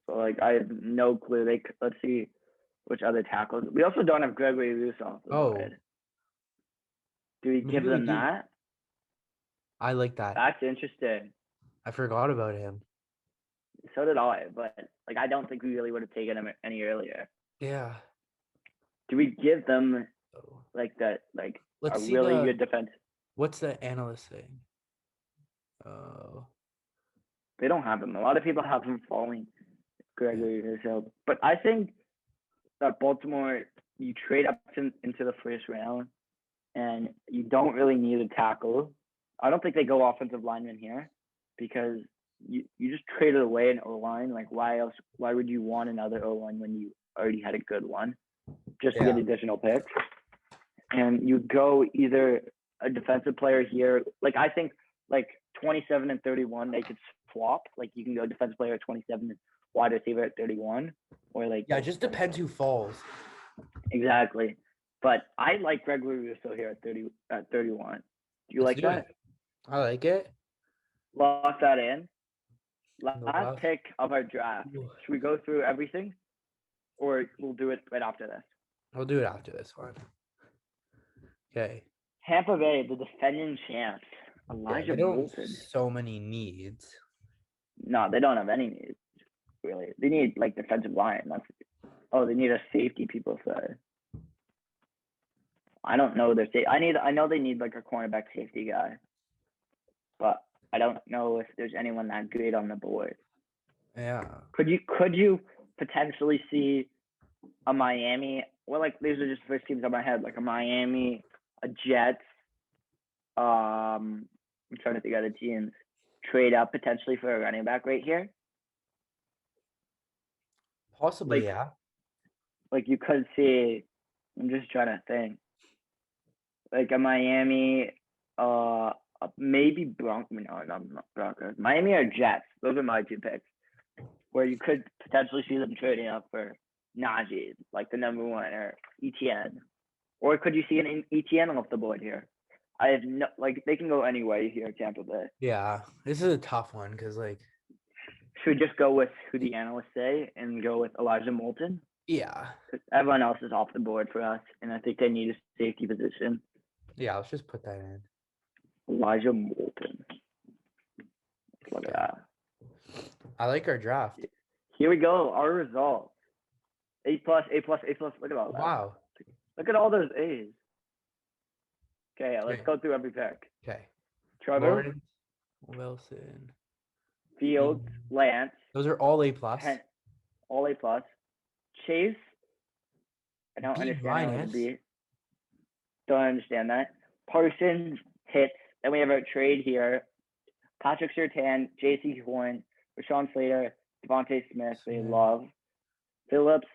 So like I have no clue. Let's see which other tackles. We also don't have Gregory Rousseau off the board. Do we give them that?
I like that.
That's interesting.
I forgot about him.
So did I, but like I don't think we really would have taken him any earlier.
Yeah.
Do we give them like that
Let's
a
see
really good defense?
What's the analyst saying?
They don't have him. A lot of people have him falling Gregory Rousseau. But I think that Baltimore, you trade up into the first round and you don't really need a tackle. I don't think they go offensive lineman here because you just traded away an O-line. Like why else? Why would you want another O-line when you already had a good one? Just to get additional picks. And you go either a defensive player here. Like I think like 27 and 31 they could swap. Like you can go defensive player at 27 and wide receiver at 31. Or like
it just depends who falls.
Exactly. But I like Gregory Rousseau here at 31. Do you like that?
I like it.
Lock that in. Last pick of our draft. Should we go through everything? Or we'll do it right after this?
We'll do it after this one. Okay.
Tampa Bay, the defending champs. Elijah Moulton.
So many needs.
No, they don't have any needs. Really, they need like defensive line. They need a safety. People say. I don't know their safety. I know they need like a cornerback safety guy, but I don't know if there's anyone that good on the board.
Yeah.
Could you potentially see a Miami? Well, like these are just first teams on my head, like a Miami, a Jets. I'm trying to think of other teams. Trade up potentially for a running back right here.
Possibly, yeah.
Like you could see. I'm just trying to think. Like a Miami, maybe Broncos. No, not Broncos. Miami or Jets. Those are my two picks. Where you could potentially see them trading up for Najee, like the number one, or ETN. Or could you see an ETN off the board here? I have no, like, they can go any way here, Tampa Bay.
Yeah, this is a tough one because, like,
should we just go with who the analysts say and go with Elijah Moulton?
Yeah.
Everyone else is off the board for us, and I think they need a safety position.
Yeah, let's just put that in.
Elijah Moulton. Look at that.
I like our draft.
Here we go. Our results. A+, A+, A+. Look at all that.
Wow.
Look at all those A's. Okay, let's go through every pick.
Okay.
Trevor.
Lawrence, Wilson.
Fields, Lance.
Those are all A+.
All A+. Chase. I don't understand what B. Don't understand that. Parsons, hits. Then we have our trade here. Patrick Surtain, J.C. Horn, Rashawn Slater, Devontae Smith, they love. Phillips,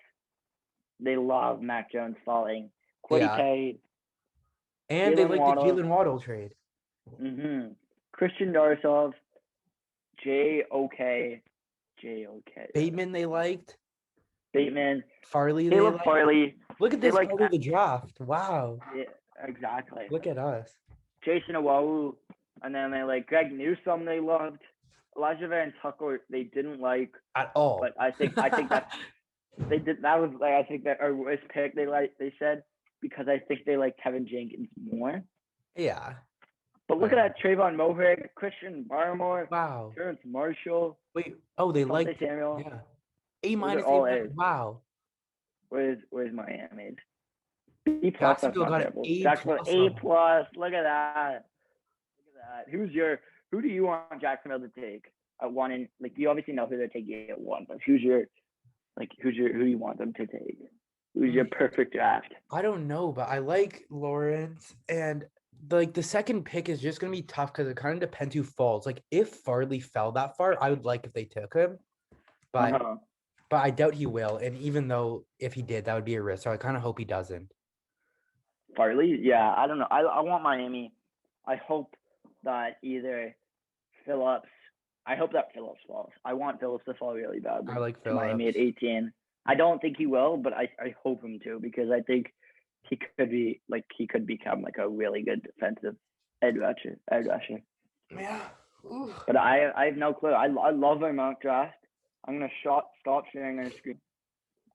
they love Mac Jones falling. Quiddy K.
And they like the Jalen Waddle trade.
Mm-hmm. Christian Darsov, J.O.K.
Bateman they liked.
Bateman.
Farley
they liked. Farley.
Look at this part of the draft. Wow.
Yeah, exactly.
Look at us. Jason
Owahu. And then they like Greg Newsome they loved. Elijah Van Tucker they didn't like
at all.
But I think that they did. That was like I think that our worst pick. They said because I think they like Kevin Jenkins more.
Yeah.
But look at that: Trayvon Mohig, Christian Barmore,
Wow.
Terrence Marshall,
Wait. Oh, they
Dante
like.
Samuel.
Yeah.
Those are
A-,
all
A-.
A's.
Wow.
Where's Miami? B plus. That's
Jacksonville
not
got an
terrible.
A
Jacksonville
plus
A
on.
plus. Look at that. Look at that. Who do you want Jacksonville to take at one? And like you obviously know who they're taking at one, but who do you want them to take? Who's your perfect draft?
I don't know, but I like Lawrence, and like the second pick is just gonna be tough because it kind of depends who falls. Like if Farley fell that far, I would like if they took him, but
Uh-huh.
but I doubt he will. And even though if he did, that would be a risk. So I kind of hope he doesn't.
Farley? Yeah, I don't know. I want Miami. I hope that either Phillips. I hope that Phillips falls. I want Phillips to fall really bad.
I like
to Miami at
Phillips.
18. I don't think he will, but I hope him to because I think he could become like a really good defensive edge rusher.
Yeah. Ooh.
But I have no clue. I love our mock draft. I'm gonna stop sharing our screen.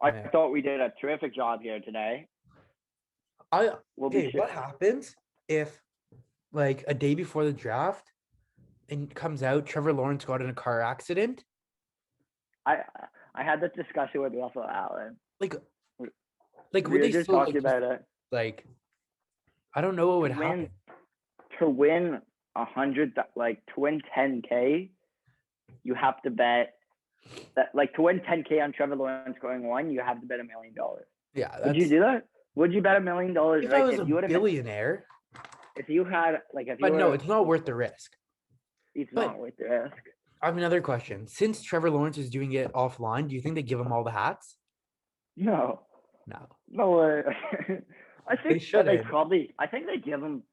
I thought we did a terrific job here today.
What happens if like a day before the draft and comes out Trevor Lawrence got in a car accident?
I had this discussion with Russell Allen.
Like
we
would they
just
still
talking about it?
Like I don't know what would happen.
To win 100, like to win 10K, you have to bet that like to win 10K on Trevor Lawrence going one, you have to bet $1 million.
Yeah,
would you do that? Would you bet $1 million?
If I was a billionaire.
If you had like if you
but no, it's not worth the risk.
It's not worth the risk.
I have another question. Since Trevor Lawrence is doing it offline, do you think they give him all the hats?
No. No way. I think I think they give him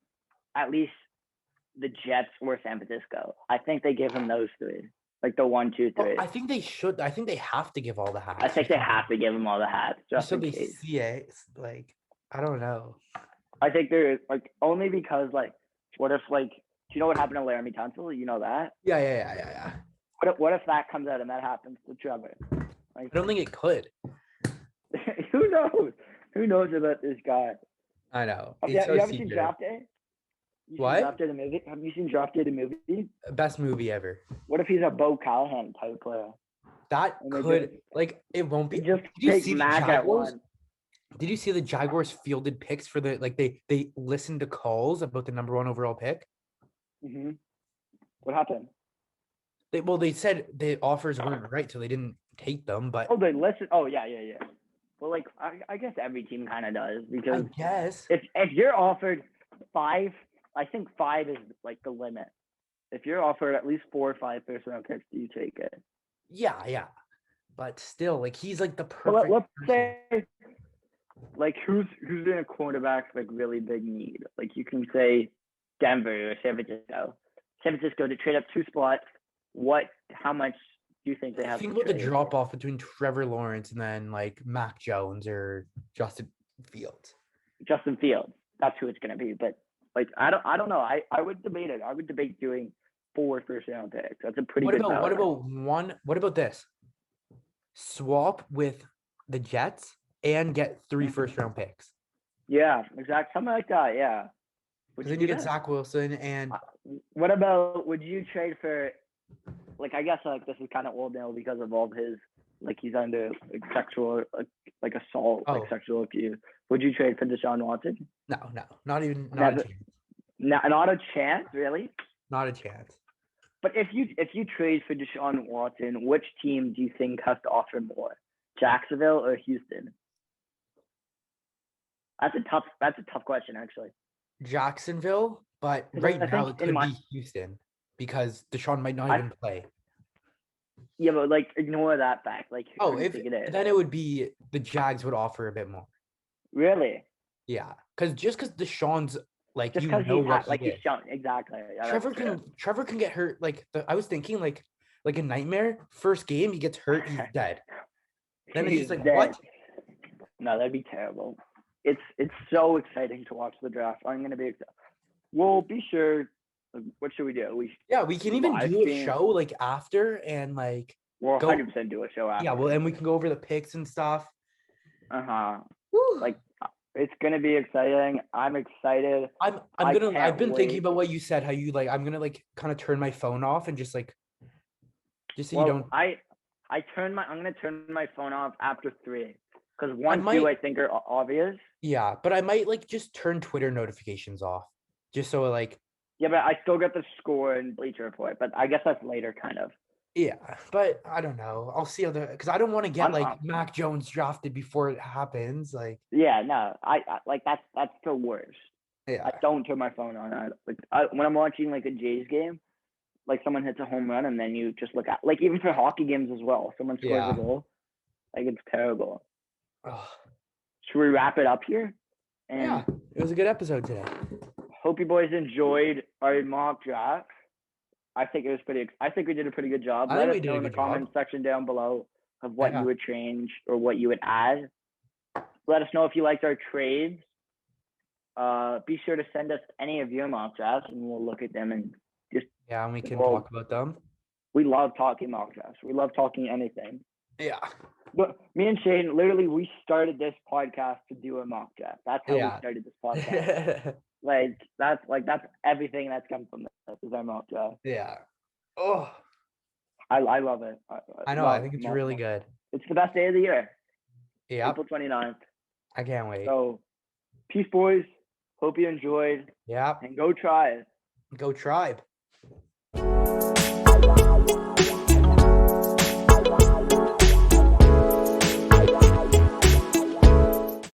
at least the Jets or San Francisco. I think they give him those three. Like the 1, 2, 3.
I think they should. I think they have to give all the hats.
I think they have to give him all the hats. Just
so
in
they
case.
see it. Like, I don't know.
I think there is like only because like what if like do you know what happened to Laramie Tunsil? You know that?
Yeah.
What if that comes out and that happens to Trevor? Like,
I don't think it could.
Who knows? Who knows about this guy?
I know.
You haven't seen Draft Day?
What?
Draft Day the movie? Have you seen Draft Day the movie?
Best movie ever.
What if he's a Bo Callahan type player?
That could it won't be.
Just take Mac at one.
Did you see the Jaguars fielded picks for the they listened to calls about the number 1 overall pick?
Mm-hmm. What happened?
They said the offers weren't right, so they didn't take them. But
they listened. Oh yeah. Well, like I guess every team kind of does because
I guess
if you're offered 5, I think 5 is like the limit. If you're offered at least 4 or 5 first-round picks, do you take it?
Yeah. But still, like he's like the perfect.
Let's say, like who's in a quarterback like really big need? Like you can say Denver or San Francisco. San Francisco to trade up 2 spots. How much do you think they have?
Think about the drop off between Trevor Lawrence and then like Mac Jones or Justin Fields.
That's who it's gonna be. But like I don't know. I would debate it. I would debate doing 4 first-round picks. That's a pretty good.
What about this? Swap with the Jets and get 3 first-round picks.
Yeah, exactly. Something like that. Yeah.
Because then you get Zach Wilson and.
What about? Would you trade for? Like I guess like this is kind of old now because of all his like he's under like, sexual like assault like sexual abuse. Would you trade for Deshaun Watson?
No, not a chance.
Not a chance, really.
Not a chance.
But if you trade for Deshaun Watson, which team do you think has to offer more, Jacksonville or Houston? That's a tough question actually.
Jacksonville, but right now it could be Houston. Because Deshaun might not even play.
Yeah, but like ignore that fact. Like,
then it would be the Jags would offer a bit more.
Really?
Yeah, because Deshaun's like
just because he's shown exactly. Yeah,
Trevor can get hurt. Like I was thinking, like a nightmare. First game he gets hurt, he's dead. Then he's like, dead. What?
No, that'd be terrible. It's so exciting to watch the draft. I'm gonna be excited. We'll be sure. What should we do?
We can even do a show like after and like.
We'll 100% do a show after.
Yeah, well, and we can go over the picks and stuff.
Like It's gonna be exciting. I'm excited.
I've been thinking
Wait.
about what you said, how you like I'm gonna like kind of turn my phone off and just so you
Well,
don't.
I'm gonna turn my phone off after 3, because
I
1, 2,
might
I think are obvious.
Yeah, but I might like just turn Twitter notifications off. Just so like
Yeah, but I still get the score and Bleacher Report, but I guess that's later, kind of.
yeah, but I don't know. I'll see how because I don't want to get
I'm,
like Mac Jones drafted before it happens. Like
yeah, no, I like that's the worst. I
yeah.
don't turn my phone on. When I'm watching like a Jays game, like someone hits a home run and then you just look at, like, even for hockey games as well. Someone scores a
Yeah.
goal, like, it's terrible.
Ugh.
Should we wrap it up here?
Yeah,
And
it was a good episode today.
hope you boys enjoyed our mock draft. I think we did a pretty good job.
I
Let
think
us
we did
know
a
in the
good
comment
job.
section down below of what you
Yeah.
would change or what you would add. Let us know if you liked our trades. Be sure to send us any of your mock drafts, and we'll look at them and just.
Yeah, and we can
Well,
talk about them.
we love talking mock drafts. We love talking anything.
Yeah.
But me and Shane, literally, we started this podcast to do a mock draft. That's how we started this podcast. That's everything that's come from this is our mock draft.
Yeah. Oh,
I love it.
I know. I think it's really good.
It's the best day of the year.
Yeah.
April 29th.
I can't wait.
So, peace, boys. Hope you enjoyed.
Yeah.
And go Tribe.
Go Tribe.